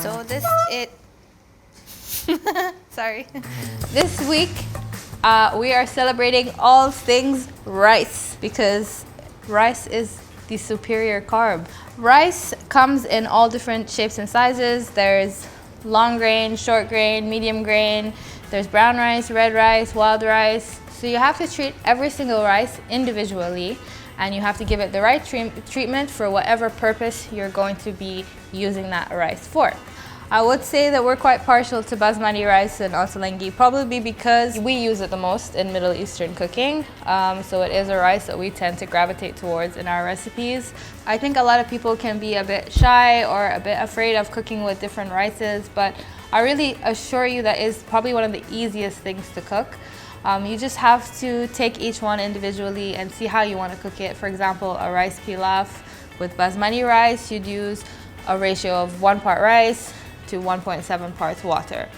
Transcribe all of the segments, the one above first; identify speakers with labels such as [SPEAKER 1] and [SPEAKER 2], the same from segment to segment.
[SPEAKER 1] So sorry. This week we are celebrating all things rice because rice is the superior carb. Rice comes in all different shapes and sizes. There's long grain, short grain, medium grain. There's brown rice, red rice, wild rice. So you have to treat every single rice individually, and you have to give it the right treatment for whatever purpose you're going to be using that rice for. I would say that we're quite partial to basmati rice and Ottolenghi, probably because we use it the most in Middle Eastern cooking. So it is a rice that we tend to gravitate towards in our recipes. I think a lot of people can be a bit shy or a bit afraid of cooking with different rices, but I really assure you that is probably one of the easiest things to cook. You just have to take each one individually and see how you want to cook it. For example, a rice pilaf with basmati rice, you'd use a ratio of 1 part rice to 1.7 parts water.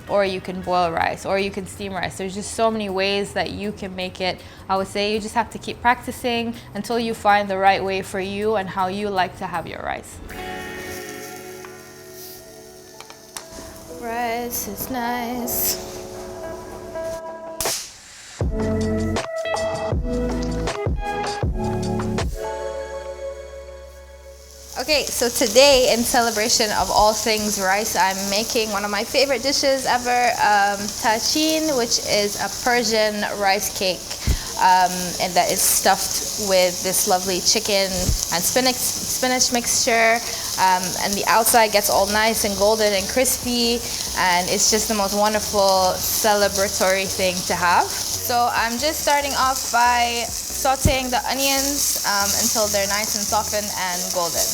[SPEAKER 1] Or you can boil rice, or you can steam rice. There's just so many ways that you can make it. I would say you just have to keep practicing until you find the right way for you and how you like to have your rice. Rice is nice. Okay, so today, in celebration of all things rice, I'm making one of my favorite dishes ever, Tah Chin, which is a Persian rice cake, and that is stuffed with this lovely chicken and spinach mixture, and the outside gets all nice and golden and crispy, and it's just the most wonderful celebratory thing to have. So I'm just starting off by sauteing the onions until they're nice and softened and golden.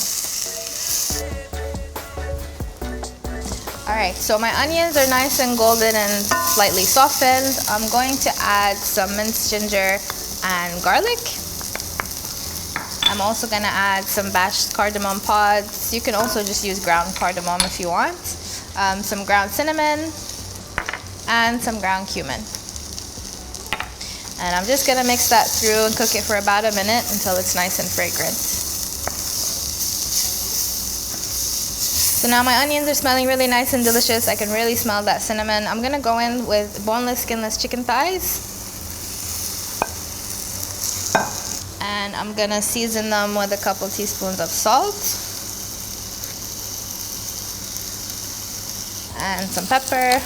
[SPEAKER 1] Alright, so my onions are nice and golden and slightly softened. I'm going to add some minced ginger and garlic. I'm also going to add some bashed cardamom pods. You can also just use ground cardamom if you want. Some ground cinnamon and some ground cumin. And I'm just going to mix that through and cook it for about a minute until it's nice and fragrant. So now my onions are smelling really nice and delicious. I can really smell that cinnamon. I'm going to go in with boneless, skinless chicken thighs. And I'm going to season them with a couple teaspoons of salt. And some pepper.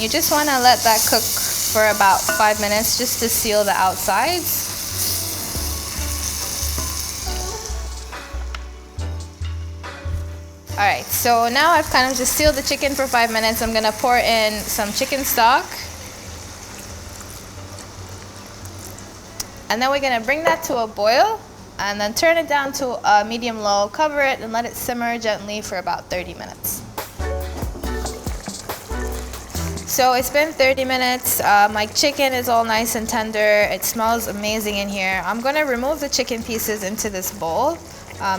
[SPEAKER 1] You just want to let that cook for about 5 minutes just to seal the outsides. Alright, so now I've kind of just sealed the chicken for 5 minutes. I'm going to pour in some chicken stock. And then we're going to bring that to a boil and then turn it down to a medium-low, cover it, and let it simmer gently for about 30 minutes. So it's been 30 minutes. My chicken is all nice and tender. It smells amazing in here. I'm going to remove the chicken pieces into this bowl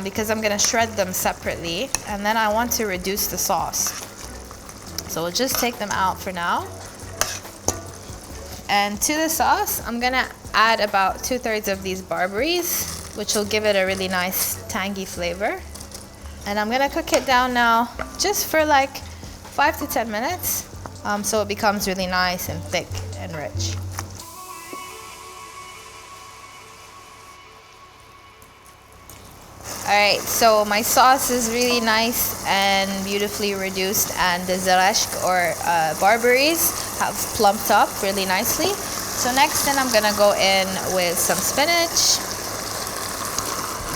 [SPEAKER 1] because I'm going to shred them separately. And then I want to reduce the sauce. So we'll just take them out for now. And to the sauce, I'm going to add about 2/3 of these barberries, which will give it a really nice tangy flavor. And I'm going to cook it down now just for like 5 to 10 minutes. So it becomes really nice and thick and rich. Alright, so my sauce is really nice and beautifully reduced, and the zarashk or barberries have plumped up really nicely. So next then I'm gonna go in with some spinach.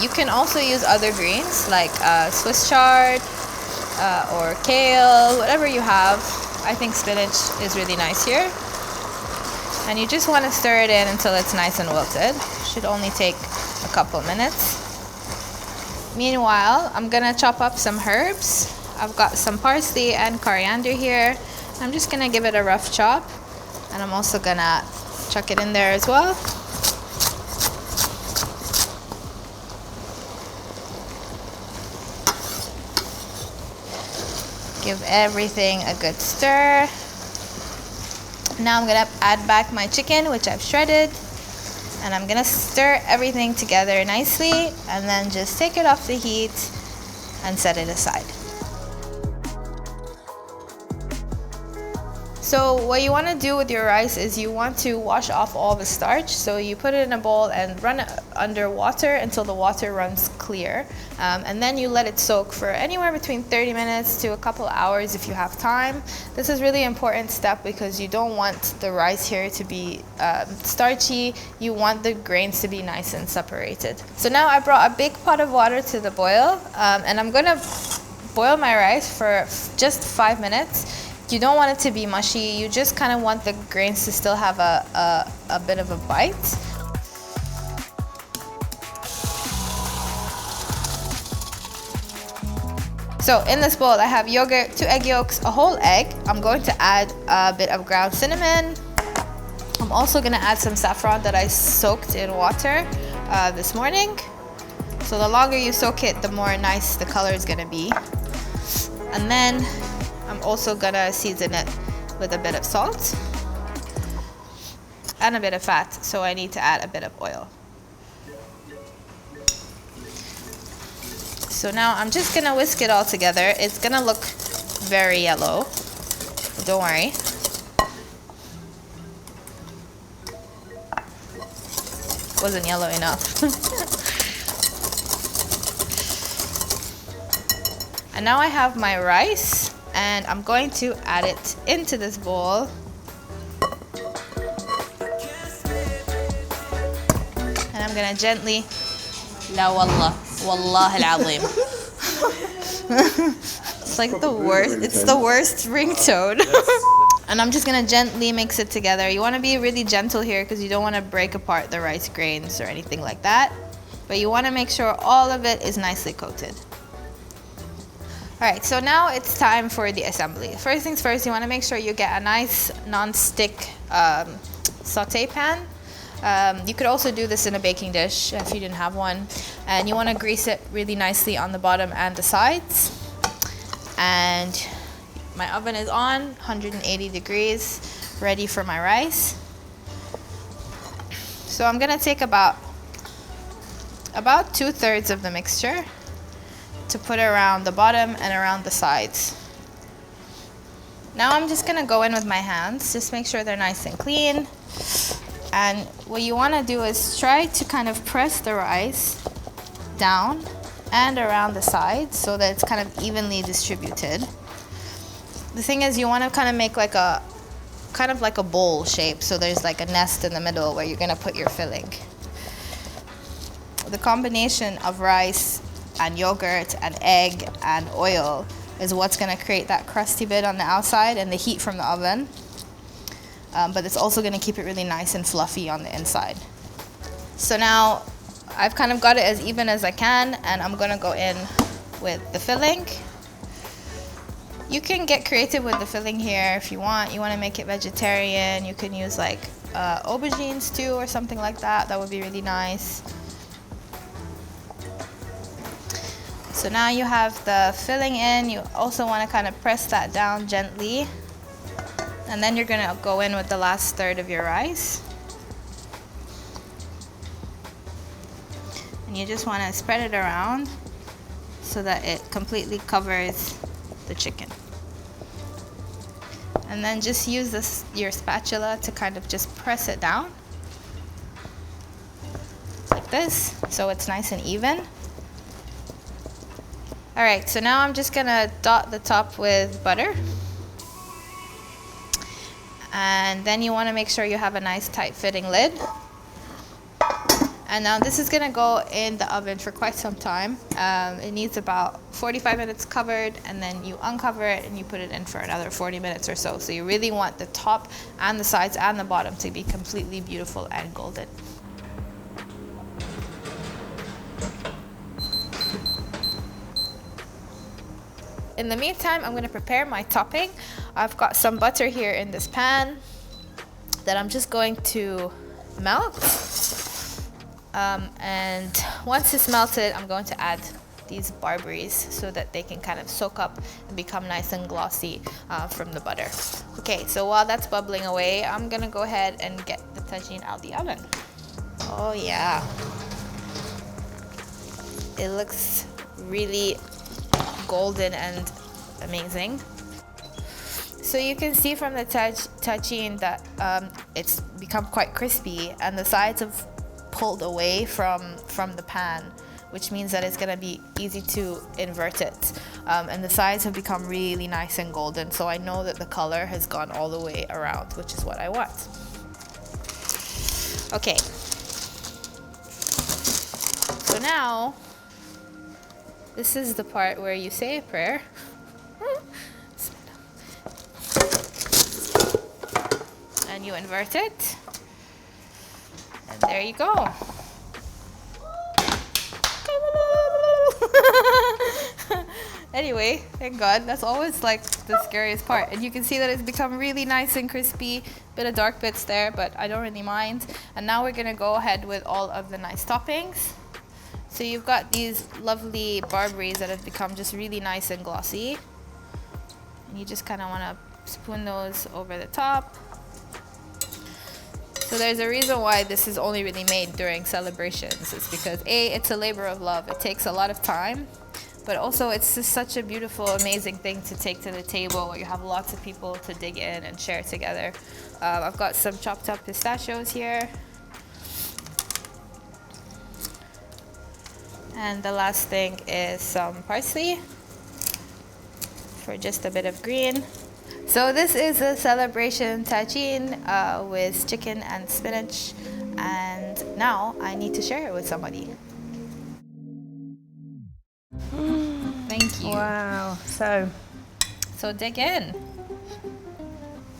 [SPEAKER 1] You can also use other greens like Swiss chard or kale, whatever you have. I think spinach is really nice here. And you just want to stir it in until it's nice and wilted. Should only take a couple minutes. Meanwhile, I'm gonna chop up some herbs. I've got some parsley and coriander here. I'm just gonna give it a rough chop. And I'm also gonna chuck it in there as well. Give everything a good stir. Now I'm gonna add back my chicken, which I've shredded, And I'm gonna stir everything together nicely and then just take it off the heat and set it aside. So what you want to do with your rice is you want to wash off all the starch. So you put it in a bowl and run it under water until the water runs clear. And then you let it soak for anywhere between 30 minutes to a couple hours if you have time. This is really important step because you don't want the rice here to be starchy. You want the grains to be nice and separated. So now I brought a big pot of water to the boil, and I'm gonna boil my rice for just 5 minutes. You don't want it to be mushy. You just kind of want the grains to still have a bit of a bite. So in this bowl, I have yogurt, 2 egg yolks, a whole egg. I'm going to add a bit of ground cinnamon. I'm also going to add some saffron that I soaked in water this morning. So the longer you soak it, the more nice the color is going to be. And then I'm also gonna season it with a bit of salt and a bit of fat, so I need to add a bit of oil. So now I'm just gonna whisk it all together. It's gonna look very yellow, don't worry. Wasn't yellow enough. And now I have my rice, and I'm going to add it into this bowl. And I'm gonna gently, la wallah, wallah al-azim. It's like the worst, it's the worst ringtone. And I'm just gonna gently mix it together. You wanna be really gentle here because you don't wanna break apart the rice grains or anything like that. But you wanna make sure all of it is nicely coated. Alright, so now it's time for the assembly. First things first, you want to make sure you get a nice non-stick saute pan. You could also do this in a baking dish if you didn't have one. And you want to grease it really nicely on the bottom and the sides. And my oven is on, 180 degrees, ready for my rice. So I'm going to take about 2/3 of the mixture to put around the bottom and around the sides. Now I'm just gonna go in with my hands, just make sure they're nice and clean. And what you wanna do is try to kind of press the rice down and around the sides so that it's kind of evenly distributed. The thing is, you wanna kind of make like a bowl shape, so there's like a nest in the middle where you're gonna put your filling. The combination of rice and yogurt and egg and oil is what's going to create that crusty bit on the outside and the heat from the oven. But it's also going to keep it really nice and fluffy on the inside. So now I've kind of got it as even as I can, and I'm going to go in with the filling. You can get creative with the filling here if you want. You want to make it vegetarian. You can use like aubergine stew or something like that. That would be really nice. So now you have the filling in. You also want to kind of press that down gently. And then you're going to go in with the last third of your rice. And you just want to spread it around so that it completely covers the chicken. And then just use your spatula to kind of just press it down like this, so it's nice and even. Alright, so now I'm just gonna dot the top with butter. And then you wanna make sure you have a nice tight fitting lid. And now this is gonna go in the oven for quite some time. It needs about 45 minutes covered, and then you uncover it and you put it in for another 40 minutes or so. So you really want the top and the sides and the bottom to be completely beautiful and golden. In the meantime, I'm going to prepare my topping. I've got some butter here in this pan that I'm just going to melt. And once it's melted, I'm going to add these barberries so that they can kind of soak up and become nice and glossy from the butter. Okay, so while that's bubbling away, I'm going to go ahead and get the tagine out of the oven. Oh yeah. It looks really golden and amazing. So you can see from the Tah Chin that it's become quite crispy, and the sides have pulled away from the pan, which means that it's gonna be easy to invert it. And the sides have become really nice and golden, so I know that the color has gone all the way around, which is what I want. Okay. So now, this is the part where you say a prayer. And you invert it. And there you go. Anyway, thank God. That's always like the scariest part. And you can see that it's become really nice and crispy. Bit of dark bits there, but I don't really mind. And now we're gonna go ahead with all of the nice toppings. So you've got these lovely barberries that have become just really nice and glossy. And you just kind of want to spoon those over the top. So there's a reason why this is only really made during celebrations. It's because A, it's a labor of love. It takes a lot of time, but also it's just such a beautiful, amazing thing to take to the table where you have lots of people to dig in and share together. I've got some chopped up pistachios here. And the last thing is some parsley for just a bit of green. So this is a celebration Tah Chin with chicken and spinach, and now I need to share it with somebody. Thank you.
[SPEAKER 2] Wow. So
[SPEAKER 1] dig in.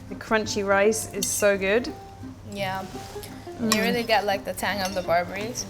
[SPEAKER 2] the crunchy rice is so good.
[SPEAKER 1] Yeah. You really get like the tang of the barberries.